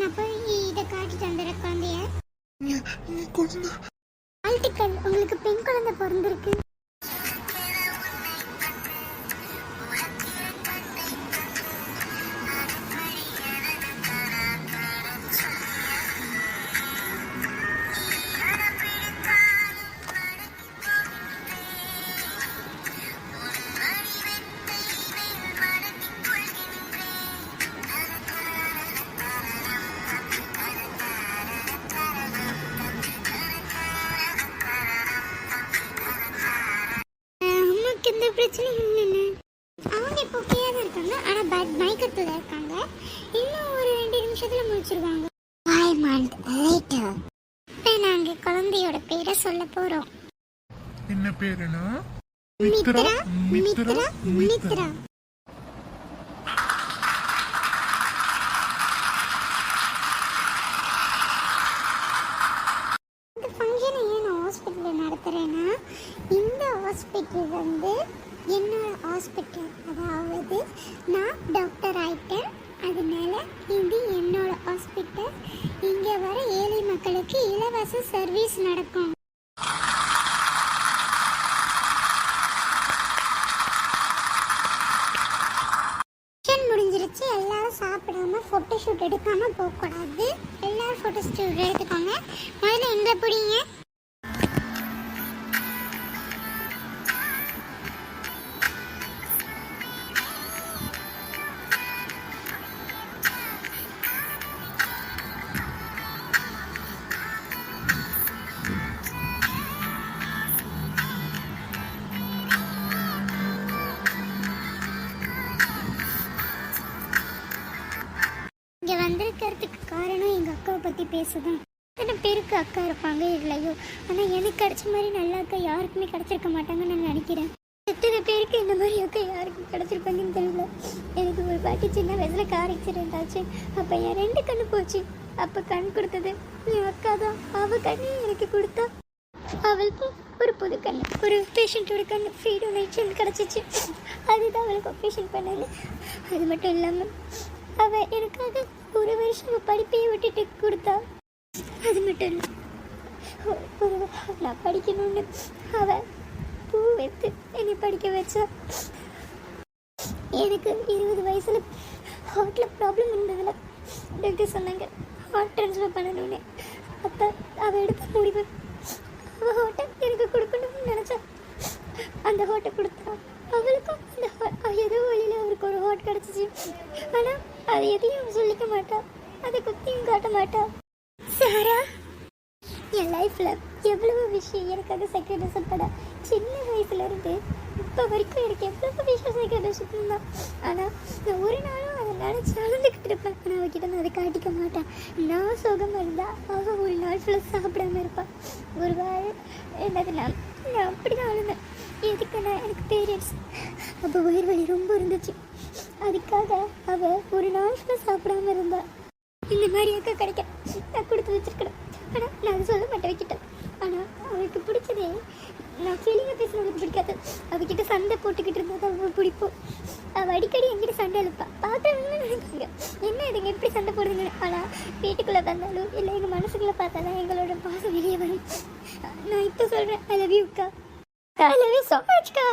நான் போய் இதை காட்டிட்டு வந்துடுறேன் குழந்தைய. குழந்தை வாழ்த்துக்கள், உங்களுக்கு பெண் குழந்தை பிறந்திருக்கு. எந்த பிரச்சனையும் இல்லைன்னு அவங்க இப்போ ஓகேயா தான் இருக்காங்க. ஆனால் மயக்கத்தில் இருக்காங்க. இன்னும் ஒரு 2 நிமிஷத்தில் முடிச்சிருவாங்க. 5 months later இப்போ நாங்கள் குழந்தையோட பேரை சொல்ல போகிறோம். என்ன பேருனா? மித்ரா. மித்ரா. மித்ரா. இந்த ஃபங்க்ஷனை ஏன் நான் ஹாஸ்பிட்டலில் நடத்துகிறேன்னா, இந்த ஹாஸ்பிட்டல் வந்து என்னோட ஹாஸ்பிட்டல். அதாவது நான் டாக்டர் ஆயிட்டேன், அதனால இது என்னோட ஹாஸ்பிட்டல். இங்கே வர ஏழை மக்களுக்கு இலவச சர்வீஸ் நடக்கும். முடிஞ்சிருச்சு. எல்லாரும் சாப்பிடாம ஃபோட்டோ ஷூட் எடுக்காம போகக்கூடாது. எல்லாரும் ஃபோட்டோ ஷூட் எடுத்துக்கோங்க. முதல்ல எங்களை பிடிங்க. இங்கே வந்திருக்கிறதுக்கு காரணம் எங்கள் அக்காவை பற்றி பேசுதான். எத்தனை பேருக்கு அக்கா இருப்பாங்க இல்லையோ, ஆனால் எனக்கு கிடைச்ச மாதிரி நல்ல அக்கா யாருக்குமே கிடச்சிருக்க மாட்டாங்கன்னு நான் நினைக்கிறேன். எத்தனை பேருக்கு இந்த மாதிரி அக்கா யாருக்கும் கிடச்சிருப்பாங்கன்னு தெரியல. எனக்கு ஒரு பாட்டி சின்ன வயசில் கார் ஆக்சிடென்ட் ஆச்சு. அப்போ என் 2 கண்ணு போச்சு. அப்போ கண் கொடுத்தது என் அக்கா தான். அவள் கண்ணு எனக்கு கொடுத்தா. அவளுக்கு ஒரு புது கண்ணு, ஒரு பேஷண்ட்டோட கண்ணு ஃப்ரீ டொனேஷன் கிடச்சிச்சு. அதுதான் அவளுக்கு ஆப்ரேஷன் பண்ணாங்க. அது மட்டும் இல்லாமல் அவள் எனக்காக 1 வருஷம் படிப்பையே விட்டுட்டு கொடுத்தா. அது மட்டும் இல்லை, நான் படிக்கணும்னு அவள் பூ வைத்து என்னை படிக்க வச்சா. எனக்கு 20 வயசில் ஹார்ட்டில் ப்ராப்ளம் இருந்ததில் டாக்டர் சொன்னாங்க ஹார்ட் ட்ரான்ஸ்ஃபர் பண்ணணும்னு. அப்போ அவள் எடுத்த முடிவு, அவள் ஹார்ட்டை எனக்கு கொடுக்கணும்னு நினச்சா. அந்த ஹார்ட்டை கொடுத்தா. அவளுக்கும் அந்த ஏதோ வழியில் அவருக்கு ஒரு ஹார்ட் கிடச்சிச்சு. ஆனால் அதை எதையும் சொல்லிக்க மாட்டா, அதை குத்தியும் காட்ட மாட்டா. சாரா என் லைஃப்பில் எவ்வளவு விஷயம் எனக்காக செக்ரட்டரிசன் பண்ண. சின்ன வயசுலேருந்து இப்போ வரைக்கும் எனக்கு எவ்வளவு விஷயம் செக்ரட்டரிசன் பண்ணா. ஆனால் நான் ஒரு நாளும் அதை நினச்சி நடந்துக்கிட்டு இருப்பேன். ஆனால் அவகிட்ட நான் அதை காட்டிக்க மாட்டேன். நான் சுகமாக இருந்தால் அவள் ஒரு நாள் ஃபுல்லாக சாப்பிடாம இருப்பாள். ஒரு வாரம் என்னதுன்னா நான் அப்படி தான் அழுந்தேன். எதுக்குன்னா எனக்கு பீரியட்ஸ். அப்போ வயிறு வலி ரொம்ப இருந்துச்சு. அதுக்காக அவள் ஒரு நாள் ஃபுல்லாக சாப்பிடாம இருந்தாள். இந்த மாதிரி அக்கா கிடைக்க நான் கொடுத்து வச்சிருக்கிறேன். ஆனால் நான் அதை சொல்ல மாட்டேன் வைக்கிட்டேன். ஆனால் அவளுக்கு பிடிச்சதே நான் ஃபீலிங்காக பேசுனதுக்கு பிடிக்காது. அவகிட்ட சண்டை போட்டுக்கிட்டு இருந்தால் அவள் பிடிப்போம். அவள் அடிக்கடி என்கிட்ட சண்டை எழுப்பா. பார்க்குறவங்க நினைப்பாங்க என்ன இதுங்க எப்படி சண்டை போடுதுங்க. ஆனால் வீட்டுக்குள்ளே வந்தாலும் இல்லை எங்கள் மனசுக்குள்ளே பார்த்தாலும் எங்களோட பாசம் வெளியே வரும். நான் இப்போ சொல்கிறேன், ஐ லவ் யூ அக்கா. I love you so much அக்கா.